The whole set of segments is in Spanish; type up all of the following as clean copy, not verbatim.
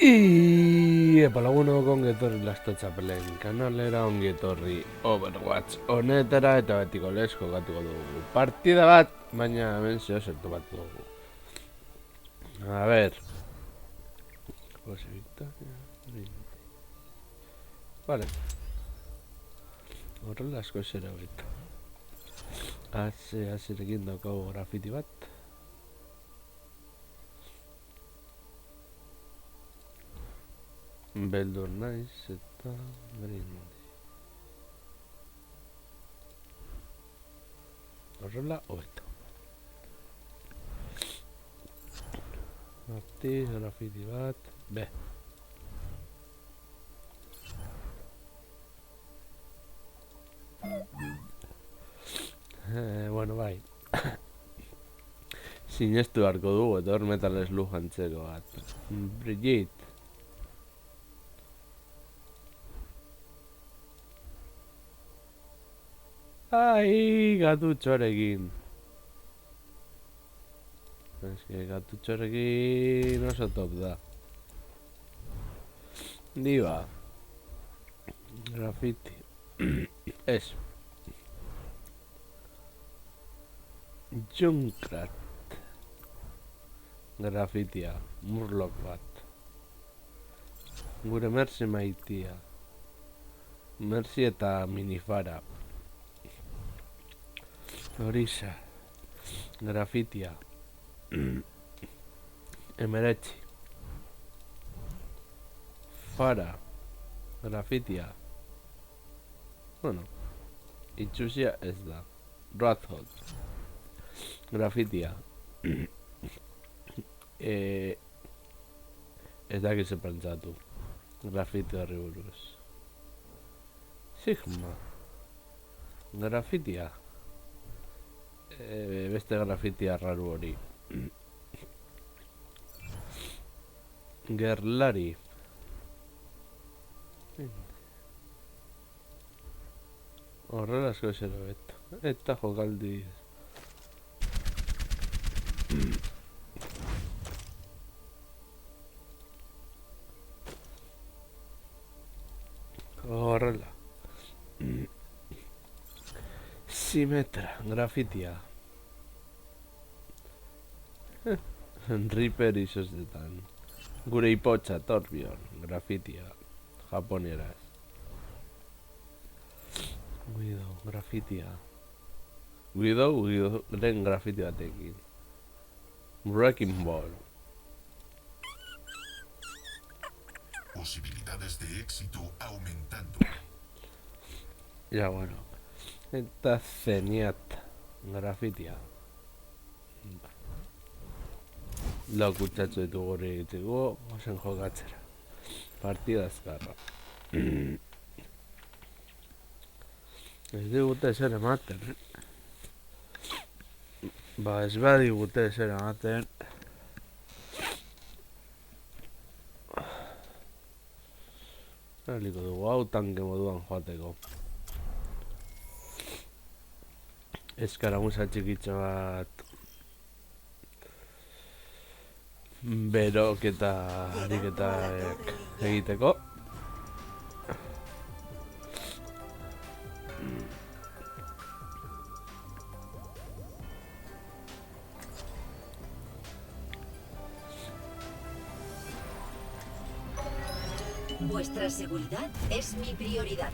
Epa lagunok ongi etorri Lasto Txapelen kanalera, ongi etorri Overwatch honetara eta betiko lez jokatuko dugu partida bat, baina hemen zeo zertu bat dugu. A ver Jose Victoria Vale Horrela asko zera beto Azirekin daukagu grafiti bat. Beldur naiz eta brindi. Horrela hobeto. Martiz, grafiti bat, be. Bueno, bai. Sinestu harko dugu eta hor Metal Slug antzeko bat. Brigitte. Ai, gatutxorekin. Eske gatutxorekin oso top da. Diba. Grafiti. Ez. Junkrat. Grafitia. Murloc bat. Gure Mercy maitia. Mercy eta Minifara. Orisa. Grafitia. Emeretzi. Fara. Grafitia. Bueno. Itxusia ez da. Rathod. Grafitia. Ez dakiz pentsatu. Grafiti horri buruz. Sigma. Grafitia. Beste grafitia raru hori. Gerlari. Horrela asko zero beto. Eta jokaldi. Horrela. Simetra, grafitia. Reaper izostetan. Gure ipotxa, Torbjorn, grafitia. Japonieraz. Guido, grafitia. Guidoren grafiti batekin. Wrecking Ball. Posibilidades de éxito aumentando. Ya, bueno. Eta Zeniat, grafitia. Lau kutsatxo ditu gure egiteko, osen jokatzera. Partida azkarra. Ez digute zer ematen. Ba, ez badigute zer ematen. Eraliko dugu hau tanke moduan joateko. Eskaramuza txikitxo bat. Berok eta ariketak egiteko. Vuestra seguridad es mi prioridad.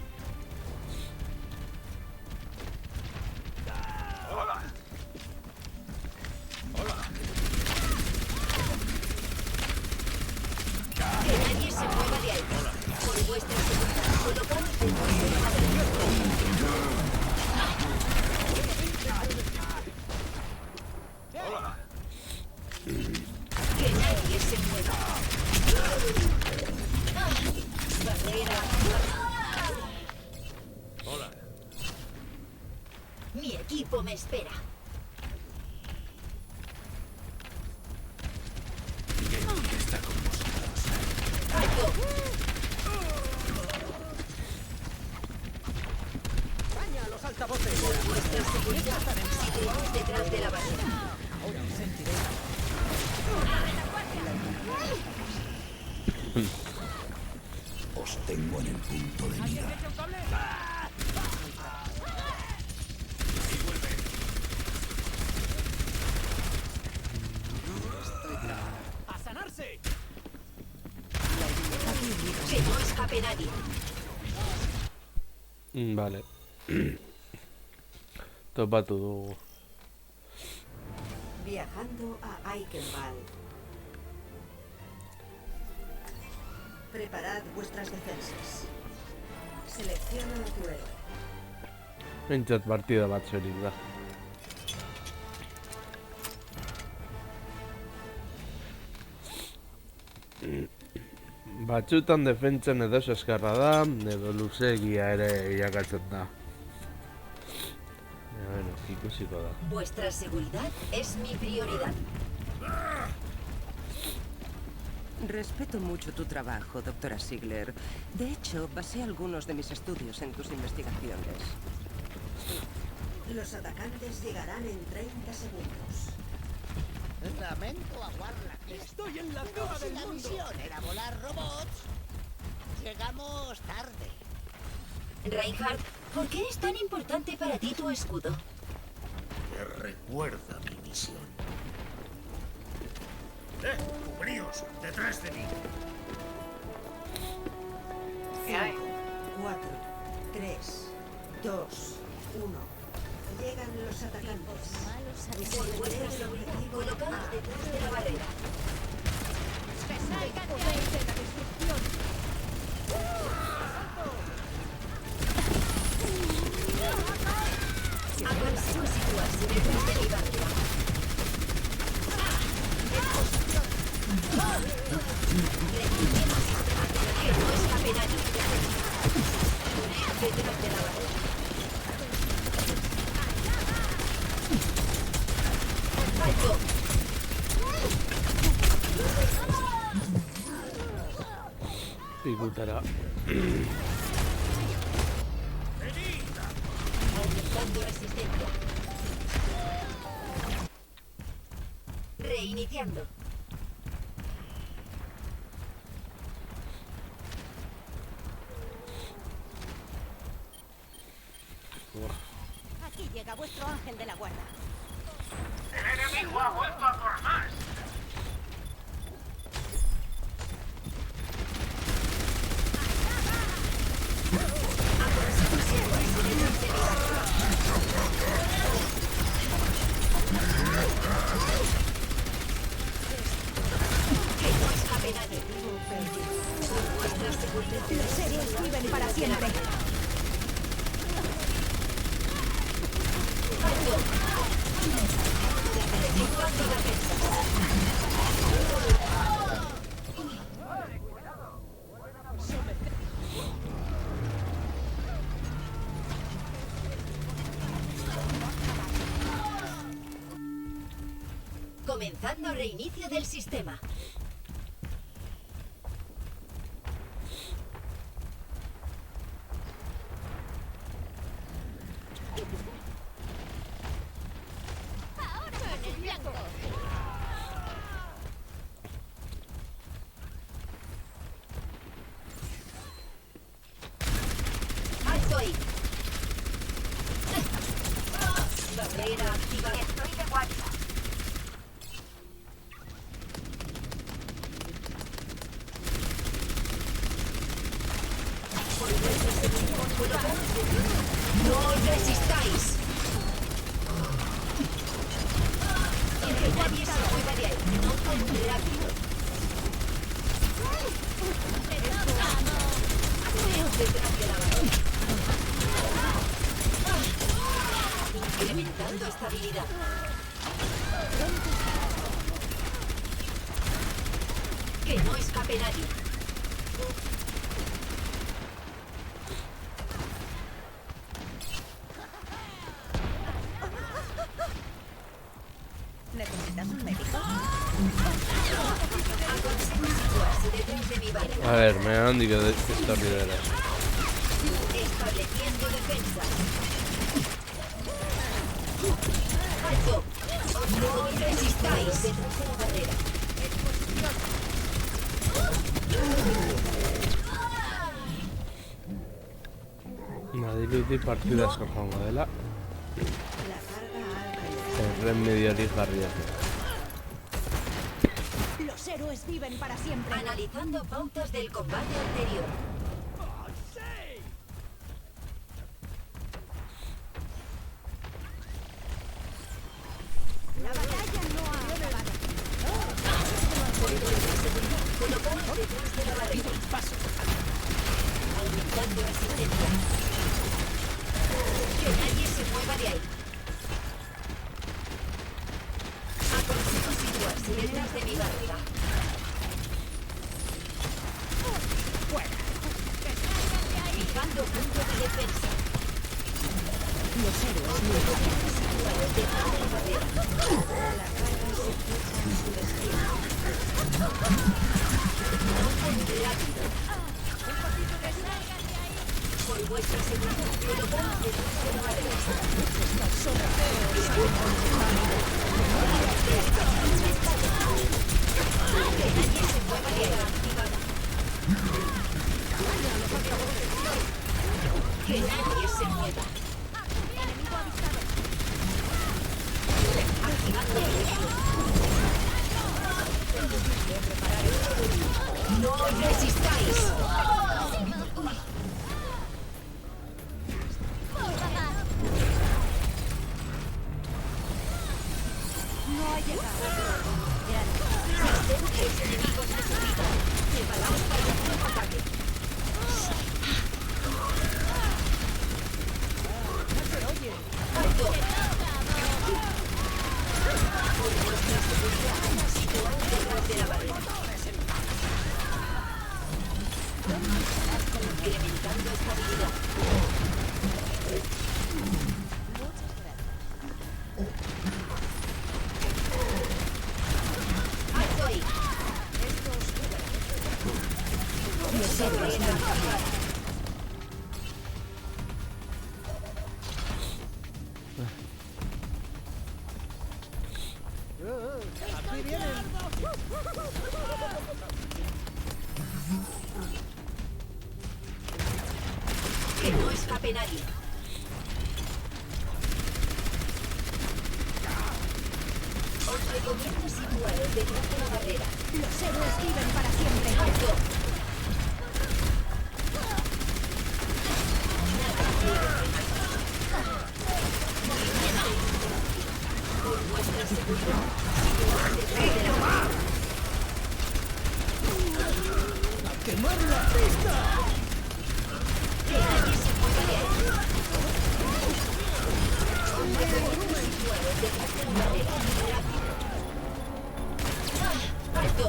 Que nadie se mueva de ahí. Por vuestra seguridad, colocamos el que nadie se mueva. Barrera. Hola. Mi equipo me espera. Está con vosotros. ¡Caña a los altavoces! Por vuestra seguridad, situaos detrás de la barrera. Ahora os sentiré. Os tengo en el punto de mira. ¡A sanarse! Que no escape nadie. Vale. Topatu dugu. Viajando a Eichenwald. Preparad vuestras defensas. Selecciona a tu héroe. Behintzat partida bat zerik da. Batzutan defentzen edo eskarra da, edo luzeegia ere irakatzen da. Bueno, ikusiko da. Vuestra seguridad es mi prioridad. Respeto mucho tu trabajo, doctora Ziegler. De hecho, basé algunos de mis estudios en tus investigaciones. Los atacantes llegarán en 30 segundos. Lamento aguarla. Estoy en la cima del mundo. misión era volar robots, llegamos tarde. Reinhardt, ¿por qué es tan importante para ti tu escudo? Me recuerda mi misión. ¡Cubríos! ¡Detrás de mí! 4, 3, 2, 1. Llegan los atacantes. Por vuestra seguridad, colocaos detrás de la barrera. Aconsejo situarse detrás de mi barrera. Que no escape nadie. Detrás de la barrera. ¡Alto! Pikutara. Aumentando resistencia. Reiniciando. Aquí llega vuestro ángel de la guarda. ¡El enemigo ha vuelto a por más! Que no escape nadie. Vuestra seguridad. Los seres viven para siempre. Efectuando defensas. Comenzando reinicio del sistema. ¡Alto ahí! Barrera activada. Estoy de guardia. Por vuestra seguridad, colocaos detrás. ¡No os resistáis! Que nadie se mueva de ahí. No tan rápido. Detrás de la barrera. Incrementando estabilidad. Que no escape nadie. ¿Necesitas un médico? Aconsejo situarse detrás de mi barrera. A ver, me han dicho de esta ribera. Estableciendo defensas. ¡Alto! ¡No resistáis! Detrás de la barrera. badirudi partida asko joango dela. La carga alta. Erremediorik garria. Los héroes viven para siempre. Analizando pautas del combate anterior. La batalla no ha acabado. Colocamos detrás de la barrera. Aumentando resistencia. Que nadie se mueva de ahí. Aconsejo situarse detrás de mi barrera. Fijando punto de defensa. Los héroes no están situados detrás de la barrera. La carga se fija en su destino. Rápido. Por vuestra seguridad, colocamos detrás de la barrera. Que nadie se mueva de ahí. Que nadie se mueva. Activando el reactor. No resistáis. No ha llegado. Sistemas enemigos destruidos. Preparaos para un nuevo ataque. ¡Alto! Por vuestra seguridad, situaos detrás de la barrera. Incrementando estabilidad. ¡Alto ahí! Los héroes no cambian. Aquí vienen. Que no escape nadie. Os recomiendo situaros detrás de la barrera. Los héroes viven para siempre. ¡Alto! Por vuestra seguridad, situaos detrás de la barrera. ¡Quemar la pista! Que nadie se mueva de ahí. Os recomiendo situaros detrás de la barrera. Rápido. ¡Alto!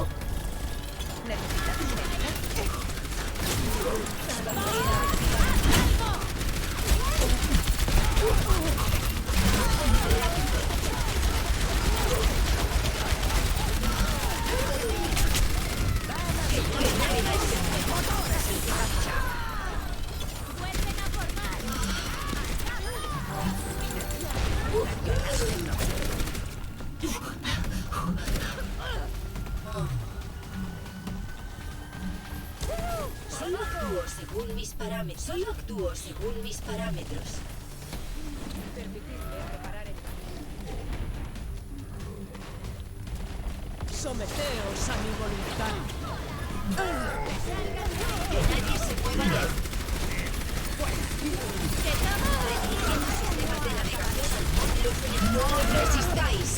Solo actúo según mis parámetros. Someteos a mi voluntad. Que nadie se mueva de ahí. Restringiendo sistemas de navegación. No resistáis.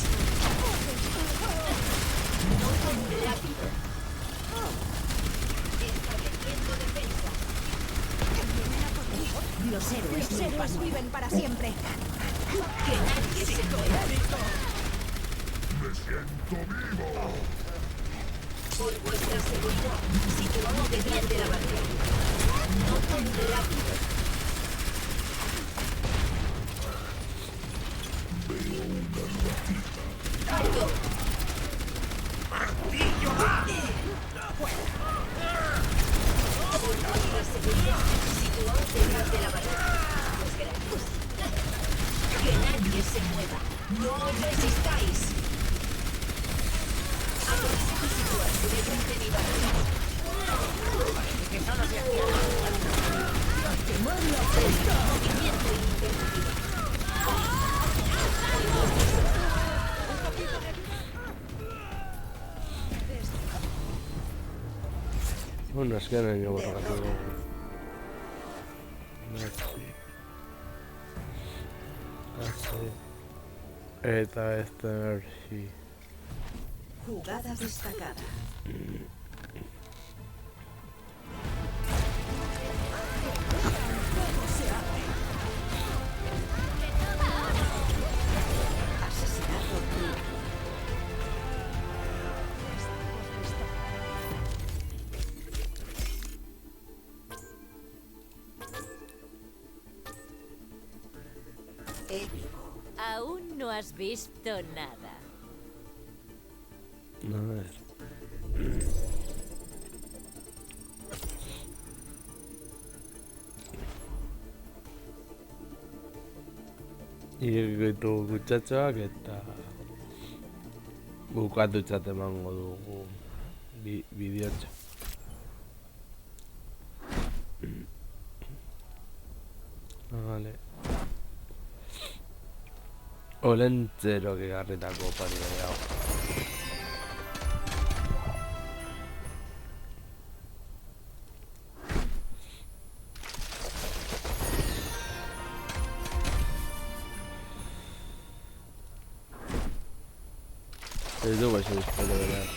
Rápido. Estableciendo defensa. Los héroes viven para siempre. Que nadie se mueva. Por vuestra seguridad, situamos detrás de la barrera. No tan rápido. ¡Alto! Por vuestra seguridad, situaos detrás de la barrera. Los gracias. Que nadie se mueva. No resistáis. Aconsejo situarse detrás de mi barrera. ¡Quemar la pista! Bueno, azkenean jo borrokatu dugu. Eta Mercy. Jugada destacada. Asesinato crítico. Épico. Aún no has visto nada. A ver. Irekitu kutsatxoak eta bukatutzat emango dugu bideotxo. Vale. Olentzero egarritako pari bere hau. Ez dugu eso espero berean.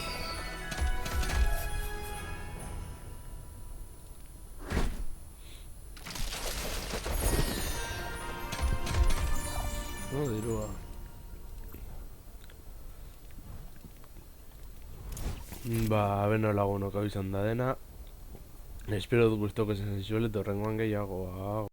No, dirua. Ba, beno lagunok izan da dena. Espero dut gustoko izan zizuela eta horrengoan gehiago.